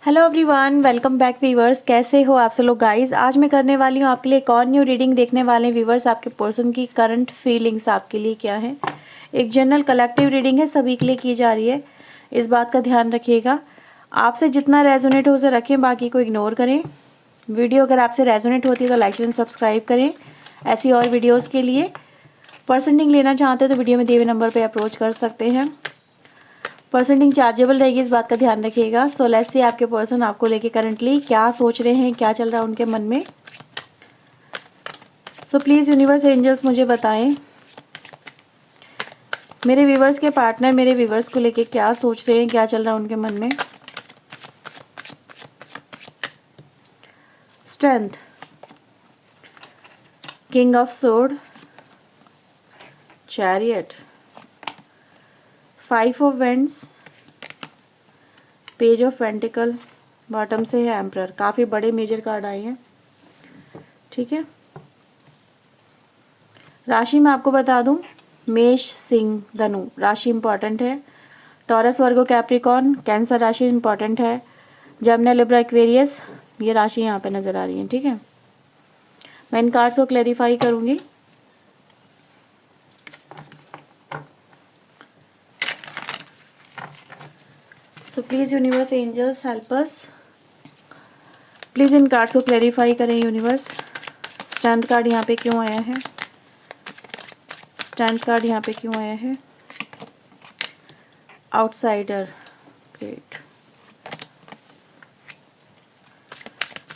Hello everyone, welcome back viewers. कैसे हो आप सब लोग गाइस। आज मैं करने वाली हूँ आपके लिए एक और न्यू रीडिंग। देखने वाले व्यूवर्स आपके पर्सन की करंट फीलिंग्स आपके लिए क्या है। एक जनरल कलेक्टिव रीडिंग है, सभी के लिए की जा रही है, इस बात का ध्यान रखिएगा। आपसे जितना रेजोनेट हो उसे रखें, बाकी को इग्नोर करें। वीडियो अगर आपसे रेजोनेट होती है तो लाइक एंड सब्सक्राइब करें ऐसी और वीडियोज़ के लिए। पर्सनिंग लेना चाहते हैं तो वीडियो में दिए हुए नंबर पर अप्रोच कर सकते हैं। पर्सनिंग चार्जेबल रहेगी, इस बात का ध्यान रखिएगा। सो लेट्स से आपके पर्सन आपको लेके करंटली क्या सोच रहे हैं, क्या चल रहा है उनके मन में। सो प्लीज़ यूनिवर्स एंजल्स मुझे बताएं मेरे व्यूवर्स के पार्टनर मेरे व्यूवर्स को लेके क्या सोच रहे हैं, क्या चल रहा है उनके मन में। Strength, king of sword, chariot, 5 of vends, page of pentacle, bottom से है एम्परर। काफ़ी बड़े मेजर कार्ड आए हैं, ठीक है। राशि मैं आपको बता दूं, मेष, सिंह, धनु राशि इंपॉर्टेंट है। टॉरस, वर्गो, कैप्रिकॉर्न, कैंसर राशि इंपॉर्टेंट है। जेमिनी, लिब्रा, एक्वेरियस, ये राशि यहाँ पे नज़र आ रही है, ठीक है। मैं इन कार्ड्स को क्लैरिफाई करूँगी। So please universe angels help us. Please इन कार्ड्स को क्लैरिफाई करें यूनिवर्स। स्ट्रेंथ कार्ड यहाँ पे क्यों आया है, स्ट्रेंथ कार्ड यहाँ पे क्यों आया है। Outsider, great.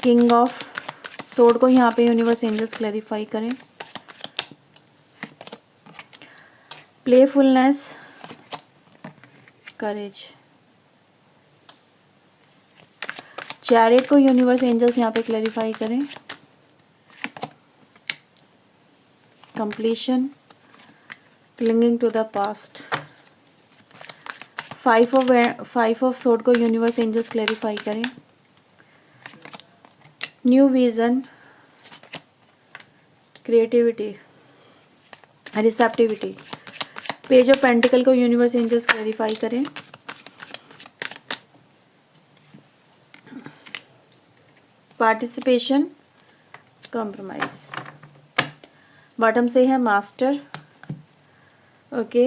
King of sword को यहाँ पे यूनिवर्स एंजल्स क्लैरिफाई करें। प्लेफुलनेस, करेज, चैरियट को यूनिवर्स एंजल्स यहाँ पे क्लैरिफाई करें। Completion, clinging to the past, 5 of sword को यूनिवर्स एंजल्स क्लैरिफाई करें। New vision, creativity, receptivity, page of pentacle को यूनिवर्स एंजल्स क्लैरिफाई करें। पार्टिसिपेशन, कॉम्प्रोमाइज, बॉटम से है मास्टर, ओके।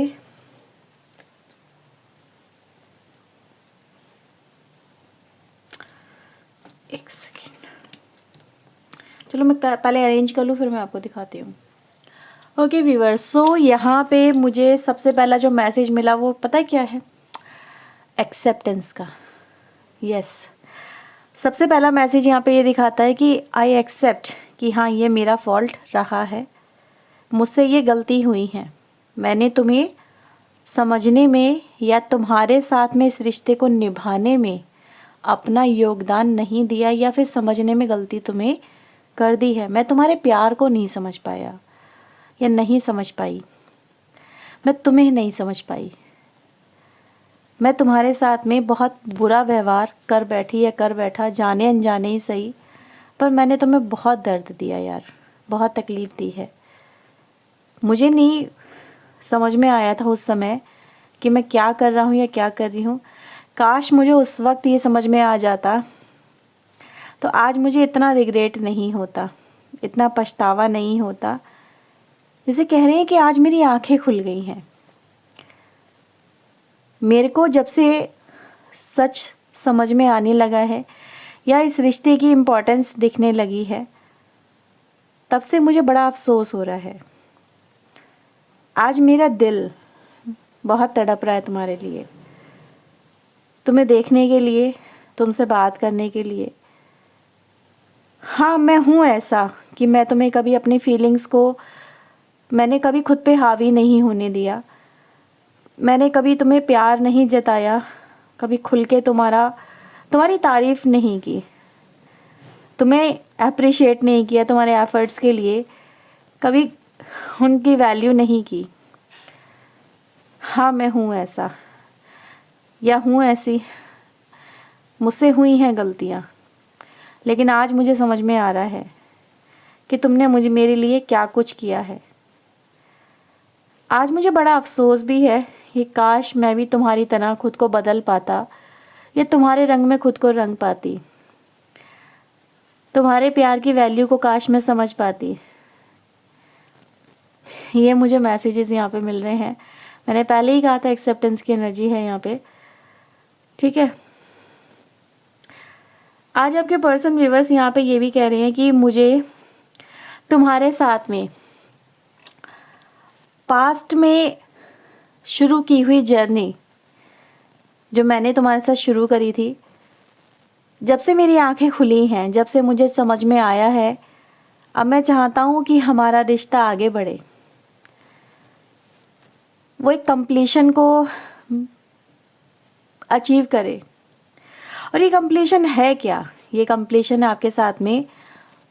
एक सेकेंड, चलो मैं पहले अरेंज कर लूँ फिर मैं आपको दिखाती हूँ। ओके व्यूअर्स, सो यहाँ पे मुझे सबसे पहला जो मैसेज मिला वो पता है क्या है, एक्सेप्टेंस का। यस, सबसे पहला मैसेज यहाँ पे ये दिखाता है कि आई एक्सेप्ट कि हाँ ये मेरा फॉल्ट रहा है, मुझसे ये गलती हुई है। मैंने तुम्हें समझने में या तुम्हारे साथ में इस रिश्ते को निभाने में अपना योगदान नहीं दिया, या फिर समझने में गलती तुम्हें कर दी है। मैं तुम्हारे प्यार को नहीं समझ पाया या नहीं समझ पाई, मैं तुम्हें नहीं समझ पाई। मैं तुम्हारे साथ में बहुत बुरा व्यवहार कर बैठी या कर बैठा, जाने अनजाने ही सही, पर मैंने तुम्हें बहुत दर्द दिया यार, बहुत तकलीफ़ दी है। मुझे नहीं समझ में आया था उस समय कि मैं क्या कर रहा हूँ या क्या कर रही हूँ। काश मुझे उस वक्त ये समझ में आ जाता तो आज मुझे इतना रिग्रेट नहीं होता, इतना पछतावा नहीं होता। जैसे कह रहे हैं कि आज मेरी आंखें खुल गई हैं। मेरे को जब से सच समझ में आने लगा है या इस रिश्ते की इम्पोर्टेंस दिखने लगी है, तब से मुझे बड़ा अफसोस हो रहा है। आज मेरा दिल बहुत तड़प रहा है तुम्हारे लिए, तुम्हें देखने के लिए, तुमसे बात करने के लिए। हाँ, मैं हूँ ऐसा कि मैं तुम्हें कभी अपनी फीलिंग्स को मैंने कभी खुद पे हावी नहीं होने दिया। मैंने कभी तुम्हें प्यार नहीं जताया, कभी खुल के तुम्हारी तारीफ़ नहीं की, तुम्हें अप्रिशिएट नहीं किया, तुम्हारे एफ़र्ट्स के लिए कभी उनकी वैल्यू नहीं की। हाँ, मैं हूँ ऐसा या हूँ ऐसी, मुझसे हुई हैं गलतियाँ, लेकिन आज मुझे समझ में आ रहा है कि तुमने मेरे लिए क्या कुछ किया है। आज मुझे बड़ा अफसोस भी है कि काश मैं भी तुम्हारी तरह खुद को बदल पाता ये तुम्हारे रंग में खुद को रंग पाती, तुम्हारे प्यार की वैल्यू को काश मैं समझ पाती। ये मुझे मैसेजेस यहाँ पे मिल रहे हैं। मैंने पहले ही कहा था एक्सेप्टेंस की एनर्जी है यहाँ पे, ठीक है। आज आपके पर्सन व्यूअर्स यहाँ पे ये भी कह रहे हैं कि मुझे तुम्हारे साथ में पास्ट में शुरू की हुई जर्नी जो मैंने तुम्हारे साथ शुरू करी थी, जब से मेरी आंखें खुली हैं, जब से मुझे समझ में आया है, अब मैं चाहता हूँ कि हमारा रिश्ता आगे बढ़े, वो एक कंप्लीशन को अचीव करे। और ये कंप्लीशन है क्या? ये कंप्लीशन है आपके साथ में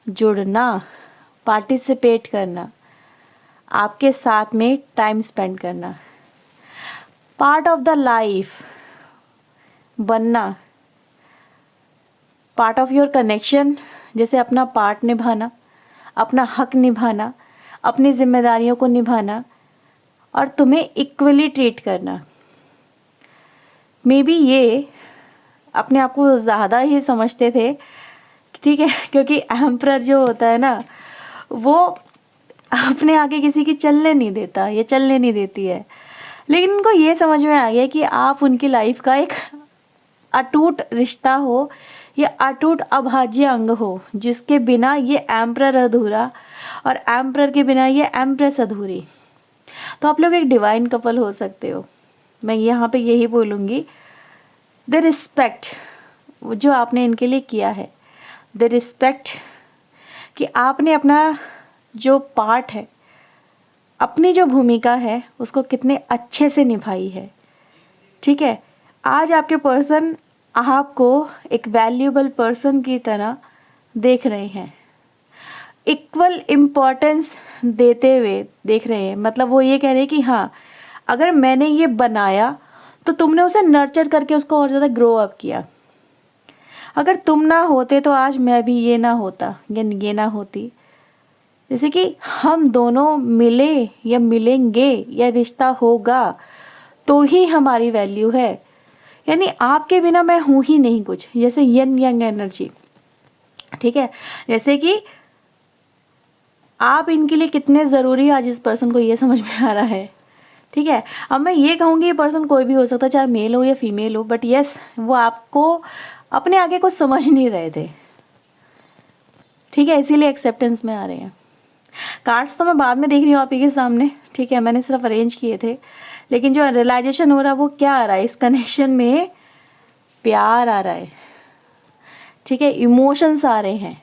जुड़ना, पार्टिसिपेट करना, आपके साथ में टाइम स्पेंड करना, पार्ट ऑफ द लाइफ बनना, पार्ट ऑफ योर कनेक्शन, जैसे अपना पार्ट निभाना, अपना हक निभाना, अपनी जिम्मेदारियों को निभाना और तुम्हें इक्वली ट्रीट करना। मे बी ये अपने आप को ज़्यादा ही समझते थे, ठीक है, क्योंकि एम्परर जो होता है ना, वो अपने आगे किसी की चलने नहीं देता, ये चलने नहीं देती है। लेकिन उनको ये समझ में आ गया कि आप उनकी लाइफ का एक अटूट रिश्ता हो, ये अटूट अभाज्य अंग हो, जिसके बिना ये एम्परर अधूरा और एम्परर के बिना ये एम्प्रेस अधूरी। तो आप लोग एक डिवाइन कपल हो सकते हो। मैं यहाँ पे यही बोलूँगी, द रिस्पेक्ट जो आपने इनके लिए किया है, द रिस्पेक्ट कि आपने अपना जो पार्ट है, अपनी जो भूमिका है, उसको कितने अच्छे से निभाई है, ठीक है। आज आपके पर्सन आपको एक वैल्यूएबल पर्सन की तरह देख रहे हैं, इक्वल इम्पोर्टेंस देते हुए देख रहे हैं। मतलब वो ये कह रहे हैं कि हाँ, अगर मैंने ये बनाया तो तुमने उसे नर्चर करके उसको और ज़्यादा ग्रो अप किया। अगर तुम ना होते तो आज मैं भी ये ना होता या ये ना होती। जैसे कि हम दोनों मिले या मिलेंगे या रिश्ता होगा तो ही हमारी वैल्यू है। यानी आपके बिना मैं हूँ ही नहीं कुछ, जैसे यन यंग एनर्जी, ठीक है। जैसे कि आप इनके लिए कितने ज़रूरी, आज इस पर्सन को ये समझ में आ रहा है, ठीक है। अब मैं ये कहूँगी ये पर्सन कोई भी हो सकता है, चाहे मेल हो या फीमेल हो, बट यस, वो आपको अपने आगे कुछ समझ नहीं रहे थे, ठीक है, इसीलिए एक्सेप्टेंस में आ रहे हैं। कार्ड्स तो मैं बाद में देख रही हूँ आप ही के सामने, ठीक है, मैंने सिर्फ अरेंज किए थे, लेकिन जो रियलाइजेशन हो रहा है वो क्या आ रहा है, इस कनेक्शन में प्यार आ रहा है, ठीक है, इमोशंस आ रहे हैं,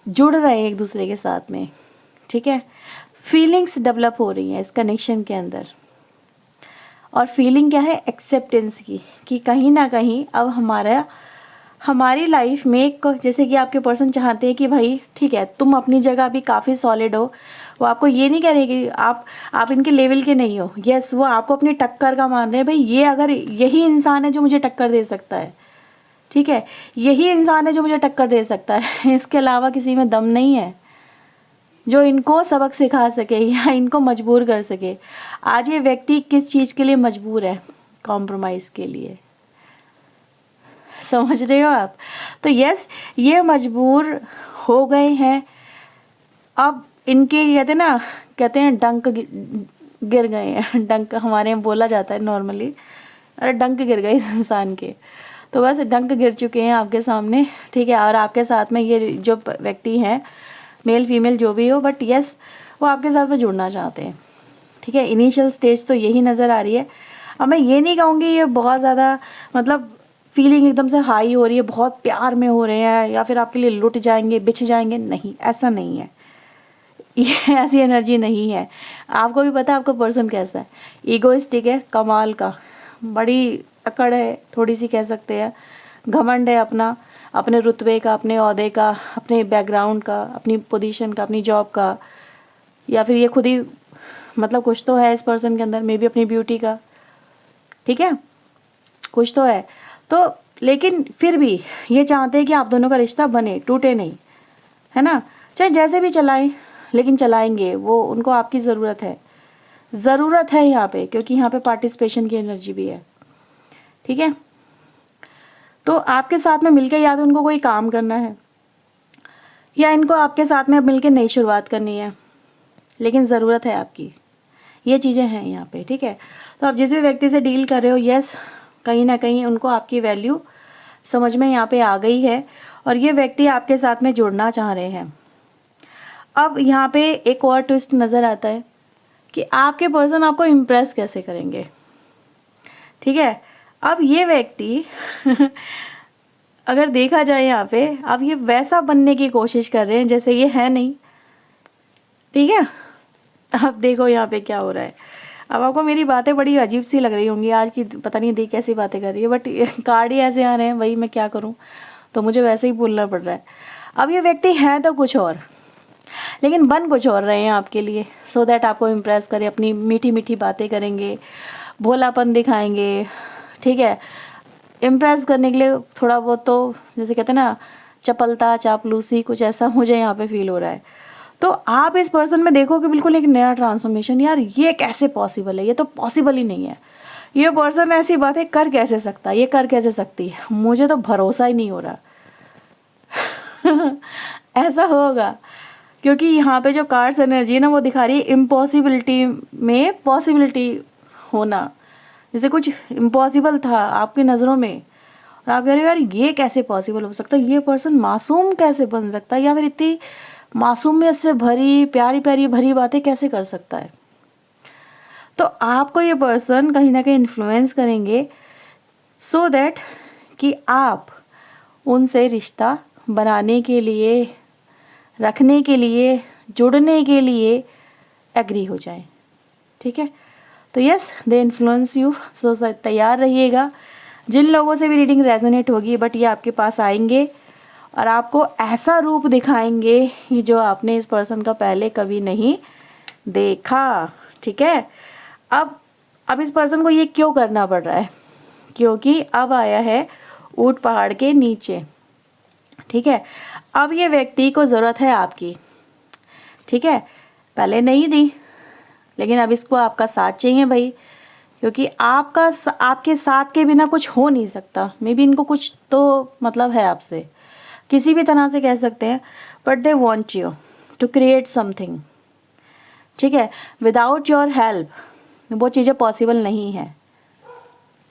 जुड़ रहे हैं एक दूसरे के साथ में, ठीक है, फीलिंग्स डेवलप हो रही हैं इस कनेक्शन के अंदर। और फीलिंग क्या है? एक्सेप्टेंस की, कि कहीं ना कहीं अब हमारी लाइफ में एक, जैसे कि आपके पर्सन चाहते हैं कि भाई ठीक है, तुम अपनी जगह अभी काफ़ी सॉलिड हो, वो आपको ये नहीं कह रहे कि आप इनके लेवल के नहीं हो। यस, वो आपको अपनी टक्कर का मान रहे हैं, भाई ये अगर यही इंसान है जो मुझे टक्कर दे सकता है, ठीक है, यही इंसान है जो मुझे टक्कर दे सकता है, इसके अलावा किसी में दम नहीं है जो इनको सबक सिखा सके या इनको मजबूर कर सके। आज ये व्यक्ति किस चीज़ के लिए मजबूर है? कॉम्प्रोमाइज़ के लिए। समझ रहे हो आप? तो यस, ये मजबूर हो गए हैं। अब इनके कहते हैं डंक गिर गए हैं। डंक हमारे यहाँ बोला जाता है नॉर्मली, अरे डंक गिर गए इस इंसान के, तो बस डंक गिर चुके हैं आपके सामने, ठीक है। और आपके साथ में ये जो व्यक्ति हैं, मेल फीमेल जो भी हो, बट यस, वो आपके साथ में जुड़ना चाहते हैं, ठीक है। इनिशियल स्टेज तो यही नज़र आ रही है। अब मैं ये नहीं कहूँगी ये बहुत ज़्यादा मतलब फीलिंग एकदम से हाई हो रही है, बहुत प्यार में हो रहे हैं या फिर आपके लिए लुट जाएंगे, बिछ जाएंगे, नहीं, ऐसा नहीं है, ये ऐसी एनर्जी नहीं है। आपको भी पता है आपका पर्सन कैसा है, ईगोइस्टिक है, कमाल का, बड़ी अकड़ है, थोड़ी सी कह सकते हैं, घमंड है अपने रुतबे का, अपने ओहदे का, अपने बैकग्राउंड का, अपनी पोजीशन का, अपनी जॉब का, या फिर ये खुद ही मतलब कुछ तो है इस पर्सन के अंदर, मे बी अपनी ब्यूटी का, ठीक है, कुछ तो है। तो लेकिन फिर भी ये चाहते हैं कि आप दोनों का रिश्ता बने, टूटे नहीं, है ना। चाहे जैसे भी चलाएं, लेकिन चलाएंगे, वो उनको आपकी ज़रूरत है यहाँ पे, क्योंकि यहाँ पे पार्टिसिपेशन की एनर्जी भी है, ठीक है। तो आपके साथ में मिलकर या तो उनको कोई काम करना है या इनको आपके साथ में अब मिलकर नई शुरुआत करनी है, लेकिन ज़रूरत है आपकी। ये चीज़ें हैं यहाँ पे, ठीक है। तो आप जिस भी व्यक्ति से डील कर रहे हो, यस, कहीं ना कहीं उनको आपकी वैल्यू समझ में यहाँ पे आ गई है और ये व्यक्ति आपके साथ में जुड़ना चाह रहे हैं। अब यहाँ पे एक और ट्विस्ट नज़र आता है कि आपके पर्सन आपको इम्प्रेस कैसे करेंगे, ठीक है। अब ये व्यक्ति अगर देखा जाए यहाँ पे, अब ये वैसा बनने की कोशिश कर रहे हैं जैसे ये है नहीं, ठीक है। अब देखो यहाँ पे क्या हो रहा है। अब आपको मेरी बातें बड़ी अजीब सी लग रही होंगी आज की, पता नहीं दी कैसी बातें कर रही है, बट कार्ड ही ऐसे आ रहे हैं भाई, मैं क्या करूँ, तो मुझे वैसे ही बोलना पड़ रहा है। अब ये व्यक्ति है तो कुछ और, लेकिन बन कुछ और रहे हैं आपके लिए, सो दैट आपको इम्प्रेस करें, अपनी मीठी मीठी बातें करेंगे, भोलापन दिखाएंगे, ठीक है। इम्प्रेस करने के लिए थोड़ा बहुत, तो जैसे कहते हैं ना, चपलता, चापलूसी, कुछ ऐसा मुझे यहाँ पे फील हो रहा है। तो आप इस पर्सन में देखो कि बिल्कुल एक नया ट्रांसफॉर्मेशन, यार ये कैसे पॉसिबल है, ये तो पॉसिबल ही नहीं है, ये पर्सन ऐसी बातें कर कैसे सकता है, ये कर कैसे सकती है, मुझे तो भरोसा ही नहीं हो रहा ऐसा होगा, क्योंकि यहाँ पे जो कार्ड्स एनर्जी है ना, वो दिखा रही है इम्पॉसिबिलिटी में पॉसिबिलिटी होना, जैसे कुछ इम्पॉसिबल था आपकी नज़रों में और आप कह रहे हो यार ये कैसे पॉसिबल हो सकता है, ये पर्सन मासूम कैसे बन सकता है, या फिर इतनी मासूमियत से भरी प्यारी प्यारी भरी बातें कैसे कर सकता है। तो आपको ये पर्सन कहीं ना कहीं इन्फ्लुएंस करेंगे सो दैट कि आप उनसे रिश्ता बनाने के लिए, रखने के लिए, जुड़ने के लिए एग्री हो जाएं, ठीक है। तो यस, दे इन्फ्लुएंस यू, सो तैयार रहिएगा। जिन लोगों से भी रीडिंग रेजोनेट होगी, बट ये आपके पास आएंगे और आपको ऐसा रूप दिखाएंगे कि जो आपने इस पर्सन का पहले कभी नहीं देखा, ठीक है। अब इस पर्सन को ये क्यों करना पड़ रहा है, क्योंकि अब आया है ऊंट पहाड़ के नीचे, ठीक है। अब ये व्यक्ति को ज़रूरत है आपकी, ठीक है, पहले नहीं दी, लेकिन अब इसको आपका साथ चाहिए भाई, क्योंकि आपके साथ के बिना कुछ हो नहीं सकता। मे बी इनको कुछ तो मतलब है आपसे, किसी भी तरह से कह सकते हैं, but they want you to create something, ठीक है। विदाउट योर हेल्प वो चीज़ें पॉसिबल नहीं है,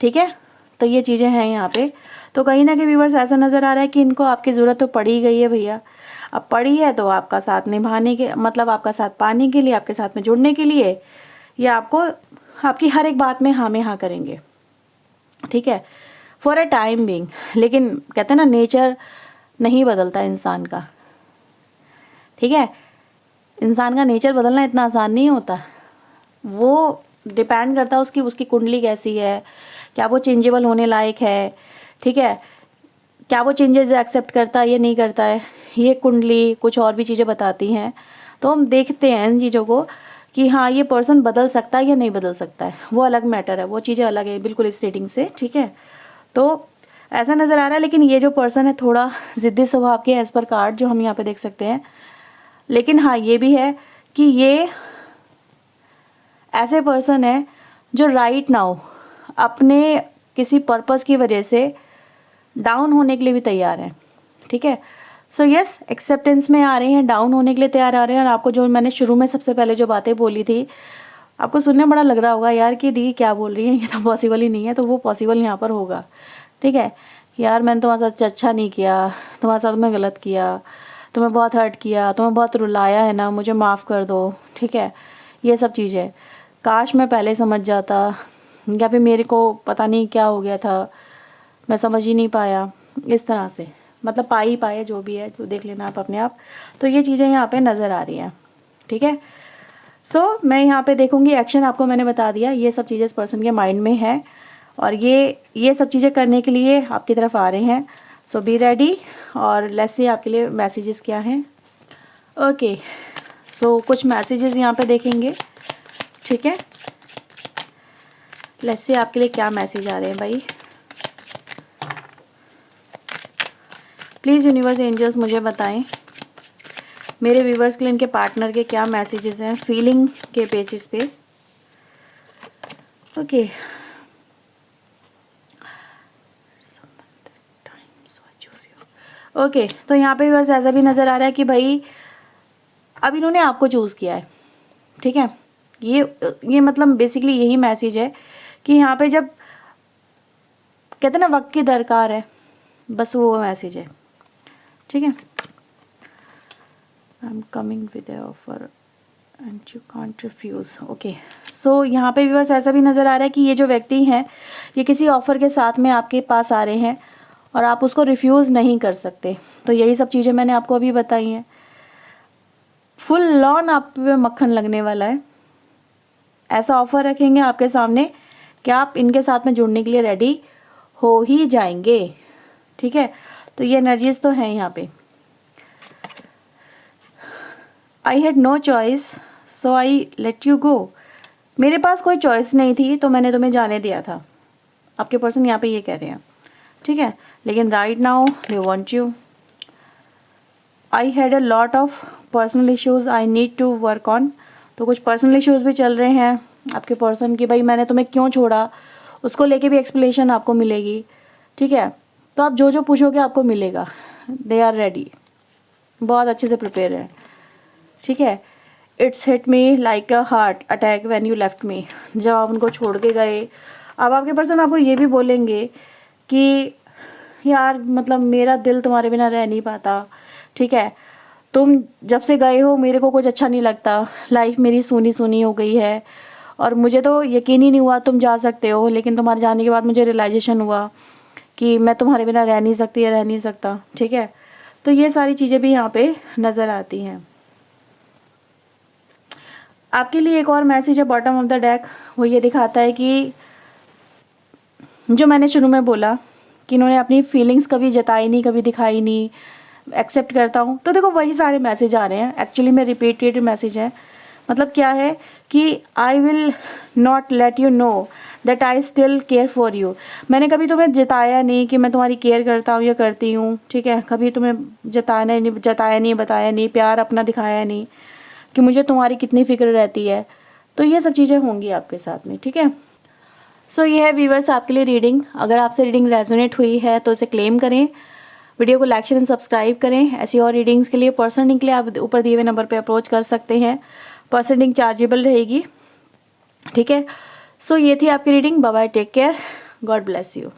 ठीक है। तो ये चीज़ें हैं यहाँ पे। तो कहीं ना कहीं व्यूअर्स ऐसा नज़र आ रहा है कि इनको आपकी ज़रूरत तो पड़ी गई है भैया। अब पड़ी है तो आपका साथ निभाने के, मतलब आपका साथ पाने के लिए, आपके साथ में जुड़ने के लिए, या आपको आपकी हर एक बात में हाँ में हाँ करेंगे, ठीक है, फॉर अ टाइम बीइंग। लेकिन कहते हैं ना, नेचर नहीं बदलता इंसान का, ठीक है। इंसान का नेचर बदलना इतना आसान नहीं होता, वो डिपेंड करता है उसकी कुंडली कैसी है, क्या वो चेंजेबल होने लायक है, ठीक है, क्या वो चेंजेस एक्सेप्ट करता है या नहीं करता है। ये कुंडली कुछ और भी चीज़ें बताती हैं, तो हम देखते हैं इन चीज़ों को कि हाँ ये पर्सन बदल सकता है या नहीं बदल सकता है, वो अलग मैटर है, वो चीज़ें अलग है बिल्कुल इस रीडिंग से, ठीक है। तो ऐसा नज़र आ रहा है, लेकिन ये जो पर्सन है थोड़ा ज़िद्दी स्वभाव के, एज़ पर कार्ड जो हम यहाँ पे देख सकते हैं। लेकिन हाँ ये भी है कि ये ऐसे पर्सन है जो राइट नाउ अपने किसी पर्पस की वजह से डाउन होने के लिए भी तैयार हैं, ठीक है। सो यस, एक्सेप्टेंस में आ रहे हैं, डाउन होने के लिए तैयार आ रहे हैं। और आपको जो मैंने शुरू में सबसे पहले जो बातें बोली थी, आपको सुनने बड़ा लग रहा होगा यार कि दी क्या बोल रही है, ये तो पॉसिबल ही नहीं है, तो वो पॉसिबल यहाँ पर होगा, ठीक है। यार मैंने तुम्हारे साथ अच्छा नहीं किया, तुम्हारे साथ मैं गलत किया, तुम्हें बहुत हर्ट किया, तुम्हें बहुत रुलाया है ना, मुझे माफ़ कर दो, ठीक है। ये सब चीज़ें काश मैं पहले समझ जाता, या फिर मेरे को पता नहीं क्या हो गया था, मैं समझ ही नहीं पाया, इस तरह से, मतलब पा ही पाए, जो भी है जो देख लेना आप अपने आप। तो ये चीज़ें यहाँ पे नज़र आ रही हैं, ठीक है। सो मैं यहाँ पे देखूँगी, एक्शन आपको मैंने बता दिया, ये सब चीज़ें इस पर्सन के माइंड में है और ये सब चीज़ें करने के लिए आपकी तरफ आ रहे हैं। सो बी रेडी, और लेट्स सी आपके लिए मैसेजेस क्या हैं। ओके, सो कुछ मैसेजेस यहाँ पे देखेंगे, ठीक है। लेट्स सी आपके लिए क्या मैसेज आ रहे हैं भाई। प्लीज़ यूनिवर्स एंजल्स मुझे बताएं मेरे व्यूवर्स के लिए इनके पार्टनर के क्या मैसेजेस हैं फीलिंग के बेसिस पे। ओके, ओके, तो यहाँ पे व्यूअर्स ऐसा भी नज़र आ रहा है कि भाई अब इन्होंने आपको चूज़ किया है, ठीक है। ये मतलब बेसिकली यही मैसेज है कि यहाँ पे जब कहते हैं ना वक्त की दरकार है, बस वो मैसेज है, ठीक है। I am coming with a offer and you can't refuse. Okay, so यहाँ पे व्यूअर्स ऐसा भी नज़र आ रहा है कि ये जो व्यक्ति हैं ये किसी ऑफ़र के साथ में आपके पास आ रहे हैं और आप उसको रिफ्यूज़ नहीं कर सकते। तो यही सब चीज़ें मैंने आपको अभी बताई हैं। फुल लॉन आप पे मक्खन लगने वाला है। ऐसा ऑफ़र रखेंगे आपके सामने कि आप इनके साथ में जुड़ने के लिए रेडी हो ही जाएंगे, ठीक है। तो ये एनर्जीज तो हैं यहाँ पे। I had no choice so I let you go. मेरे पास कोई चॉइस नहीं थी तो मैंने तुम्हें जाने दिया था। आपके पर्सन यहाँ पे ये कह रहे हैं, ठीक है। लेकिन right now they want you. I had a lot of personal issues I need to work on. तो कुछ पर्सनल इश्यूज भी चल रहे हैं आपके पर्सन की, भाई मैंने तुम्हें क्यों छोड़ा, उसको लेके भी एक्सप्लेनेशन आपको मिलेगी, ठीक है। तो आप जो जो पूछोगे आपको मिलेगा। दे आर रेडी, बहुत अच्छे से प्रिपेयर है, ठीक है। It's hit me like a heart attack when you left me. जब आप उनको छोड़ के गए, अब आपके पर्सन आपको ये भी बोलेंगे कि यार मतलब मेरा दिल तुम्हारे बिना रह नहीं पाता, ठीक है। तुम जब से गए हो मेरे को कुछ अच्छा नहीं लगता, लाइफ मेरी सूनी सूनी हो गई है और मुझे तो यकीन ही नहीं हुआ तुम जा सकते हो, लेकिन तुम्हारे जाने के बाद मुझे रियलाइजेशन हुआ कि मैं तुम्हारे बिना रह नहीं सकती या रह नहीं सकता, ठीक है। तो ये सारी चीज़ें भी यहाँ पे नज़र आती हैं। आपके लिए एक और मैसेज है बॉटम ऑफ द डेक। वो ये दिखाता है कि जो मैंने शुरू में बोला कि इन्होंने अपनी फीलिंग्स कभी जताई नहीं, कभी दिखाई नहीं, एक्सेप्ट करता हूँ। तो देखो वही सारे मैसेज आ रहे हैं, एक्चुअली में रिपीटेड मैसेज है। मतलब क्या है कि I will not let you know that I still care for you. मैंने कभी तुम्हें जताया नहीं कि मैं तुम्हारी केयर करता हूँ या करती हूँ, ठीक है। कभी तुम्हें जताया नहीं, बताया नहीं, प्यार अपना दिखाया नहीं कि मुझे तुम्हारी कितनी फ़िक्र रहती है। तो ये सब चीज़ें होंगी आपके साथ में, ठीक है। सो ये है व्यूवर्स आपके लिए रीडिंग। अगर आपसे रीडिंग रेजोनेट हुई है तो इसे क्लेम करें, वीडियो को लाइक शेयर एंड सब्सक्राइब करें। ऐसी और रीडिंग्स के लिए पर्सनल रीडिंग के लिए आप ऊपर दिए हुए नंबर पे अप्रोच कर सकते हैं। पर्सनल रीडिंग चार्जेबल रहेगी, ठीक है। सो ये थी आपकी reading. Bye bye, take care, God bless you.